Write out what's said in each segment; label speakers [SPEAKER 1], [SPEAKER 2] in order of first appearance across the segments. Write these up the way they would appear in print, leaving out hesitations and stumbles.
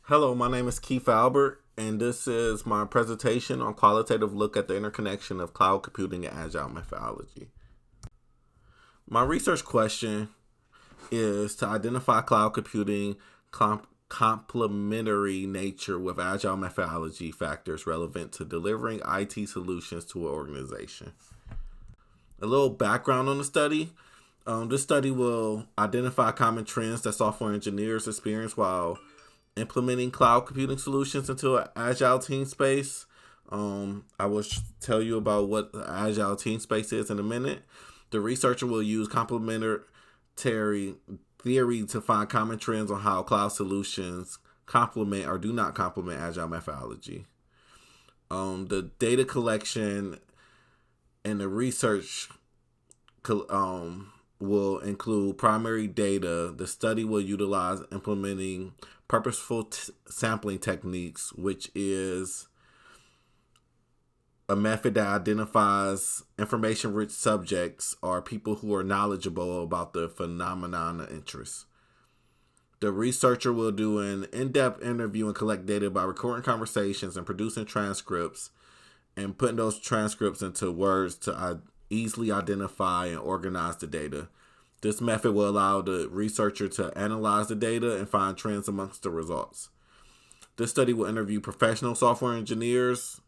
[SPEAKER 1] Hello, my name is Keith Albert, and this is my presentation on qualitative look at the interconnection of cloud computing and agile methodology. My research question is to identify cloud computing complementary nature with agile methodology factors relevant to delivering IT solutions to an organization. A little background on the study. This study will identify common trends that software engineers experience while implementing cloud computing solutions into an agile team space. I will tell you about what the agile team space is in a minute. The researcher will use complementary theory to find common trends on how cloud solutions complement or do not complement agile methodology. The data collection and the research will include primary data. The study will utilize implementing purposeful sampling techniques, which is a method that identifies information-rich subjects or people who are knowledgeable about the phenomenon of interest. The researcher will do an in-depth interview and collect data by recording conversations and producing transcripts and putting those transcripts into words to easily identify and organize the data. This method will allow the researcher to analyze the data and find trends amongst the results. This study will interview professional software engineers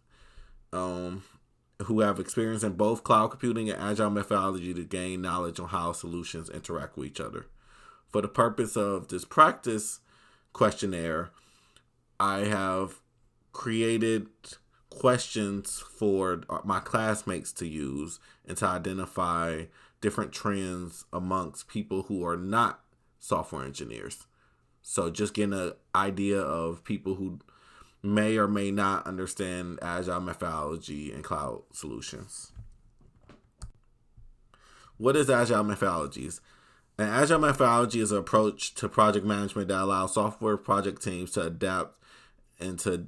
[SPEAKER 1] who have experience in both cloud computing and agile methodology to gain knowledge on how solutions interact with each other. For the purpose of this practice questionnaire, I have created questions for my classmates to use and to identify different trends amongst people who are not software engineers. So just getting an idea of people who may or may not understand agile methodology and cloud solutions. What is agile methodologies? An agile methodology is an approach to project management that allows software project teams to adapt and to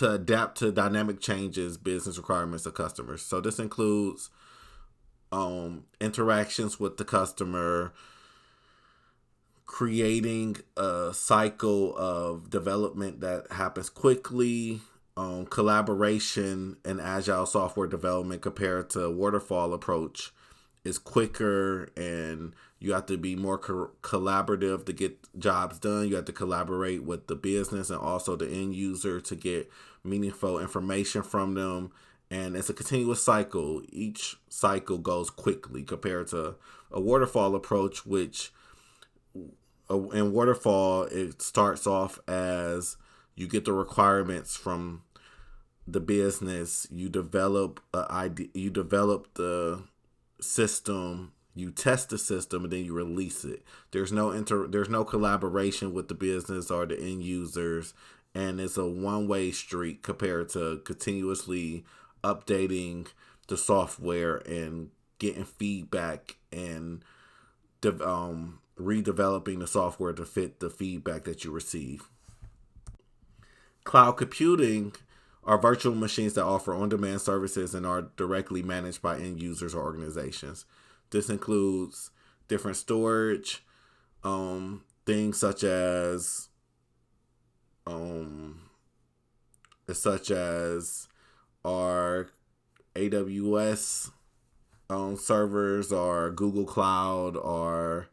[SPEAKER 1] adapt to dynamic changes, business requirements of customers. So this includes interactions with the customer, creating a cycle of development that happens quickly, collaboration in agile software development compared to a waterfall approach is quicker, and you have to be more collaborative to get jobs done. You have to collaborate with the business and also the end user to get meaningful information from them. And it's a continuous cycle. Each cycle goes quickly compared to a waterfall approach, which in waterfall, it starts off as you get the requirements from the business, you develop an idea, you develop the system, you test the system, and then you release it. There's no collaboration with the business or the end users, and it's a one-way street compared to continuously updating the software and getting feedback and redeveloping the software to fit the feedback that you receive. Cloud computing are virtual machines that offer on-demand services and are directly managed by end users or organizations. This includes different storage, things such as our AWS servers, or Google Cloud, or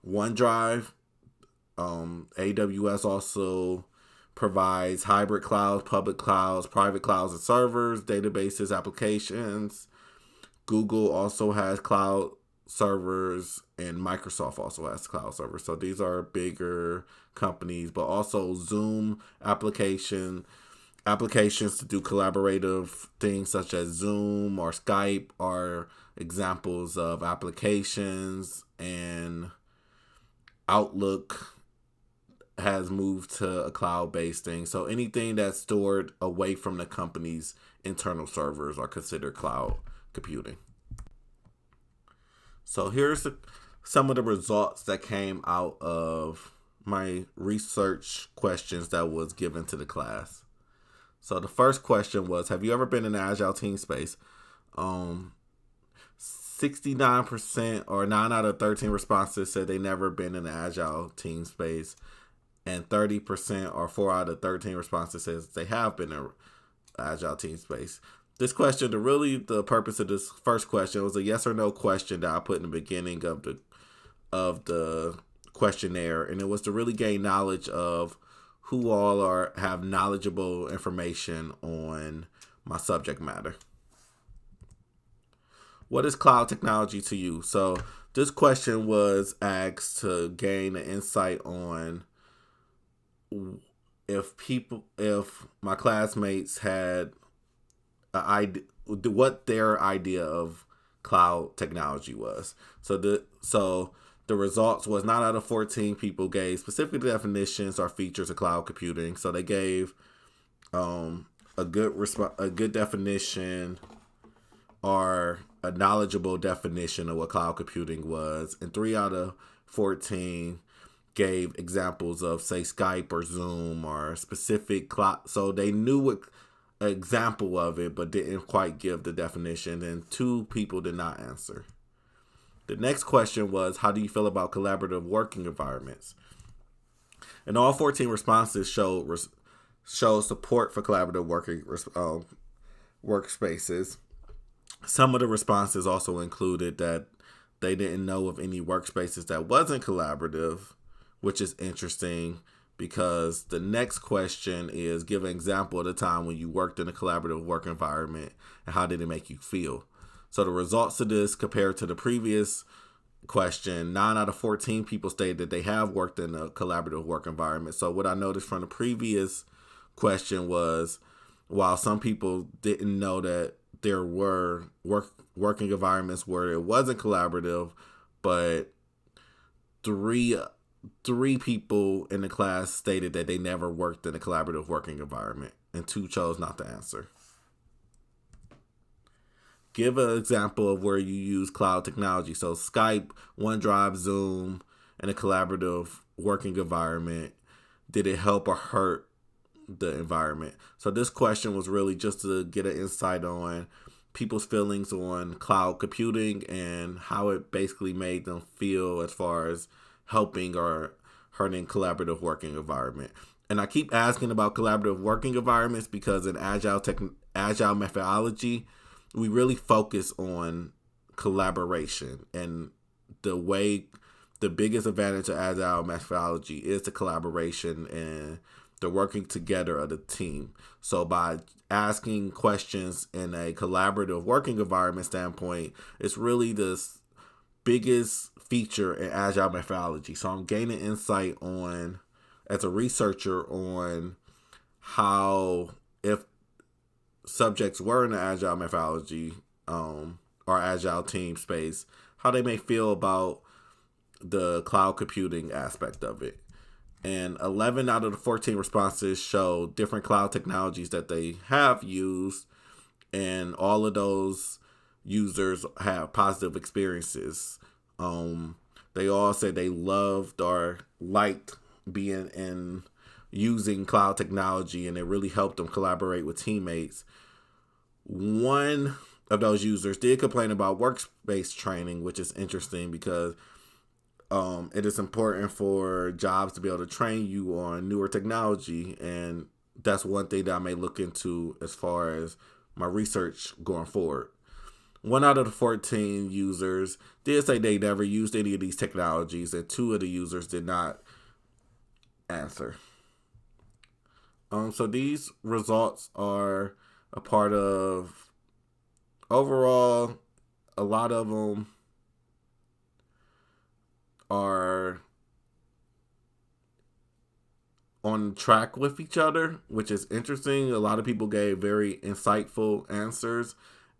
[SPEAKER 1] OneDrive. AWS also provides hybrid clouds, public clouds, private clouds, and servers, databases, applications. Google also has cloud servers, and Microsoft also has cloud servers. So these are bigger companies, but also Zoom applications to do collaborative things such as Zoom or Skype are examples of applications, and Outlook has moved to a cloud-based thing. So anything that's stored away from the company's internal servers are considered cloud computing. So here's some of the results that came out of my research questions that was given to the class. So the first question was, have you ever been in an agile team space? 69%, or 9 out of 13 responses said they never been in an agile team space. and 30% or 4 out of 13 responses says they have been in Agile team space. This question, the purpose of this first question was a yes or no question that I put in the beginning of the questionnaire, and it was to really gain knowledge of who all have knowledgeable information on my subject matter. What is cloud technology to you? So this question was asked to gain an insight on if my classmates had an idea, what their idea of cloud technology was. So the results was 9 out of 14 people gave specific definitions or features of cloud computing. So they gave a good definition or a knowledgeable definition of what cloud computing was, and 3 out of 14 gave examples of, say, Skype or Zoom or specific cloud. So they knew what example of it, but didn't quite give the definition. And 2 people did not answer. The next question was, how do you feel about collaborative working environments? And all 14 responses showed support for collaborative working workspaces. Some of the responses also included that they didn't know of any workspaces that wasn't collaborative, which is interesting because the next question is, give an example of the time when you worked in a collaborative work environment and how did it make you feel? So the results of this compared to the previous question, 9 out of 14 people stated that they have worked in a collaborative work environment. So what I noticed from the previous question was, while some people didn't know that there were working environments where it wasn't collaborative, but three people in the class stated that they never worked in a collaborative working environment, and 2 chose not to answer. Give an example of where you use cloud technology. So Skype, OneDrive, Zoom, in a collaborative working environment. Did it help or hurt the environment? So this question was really just to get an insight on people's feelings on cloud computing and how it basically made them feel as far as helping or hurting collaborative working environment. And I keep asking about collaborative working environments because in Agile methodology, we really focus on collaboration, and the biggest advantage of Agile methodology is the collaboration and the working together of the team. So by asking questions in a collaborative working environment standpoint, it's really the biggest feature in Agile methodology. So I'm gaining insight on, as a researcher, on how, if subjects were in the Agile methodology or Agile team space, how they may feel about the cloud computing aspect of it. And 11 out of the 14 responses show different cloud technologies that they have used, and all of those users have positive experiences. They all said they loved or liked being in using cloud technology, and it really helped them collaborate with teammates. One of those users did complain about workspace training, which is interesting because it is important for jobs to be able to train you on newer technology, and that's one thing that I may look into as far as my research going forward. 1 out of the 14 users did say they never used any of these technologies, and 2 of the users did not answer. So these results are a part of, overall, a lot of them are on track with each other, which is interesting. A lot of people gave very insightful answers,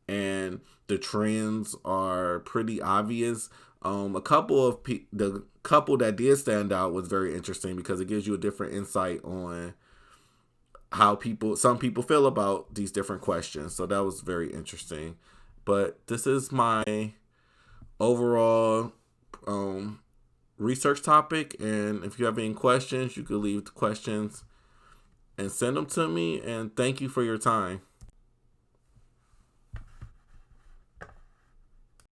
[SPEAKER 1] and the trends are pretty obvious. A couple of the couple that did stand out was very interesting because it gives you a different insight on how some people feel about these different questions. So that was very interesting. But this is my overall research topic, and if you have any questions, you can leave the questions and send them to me, and thank you for your time.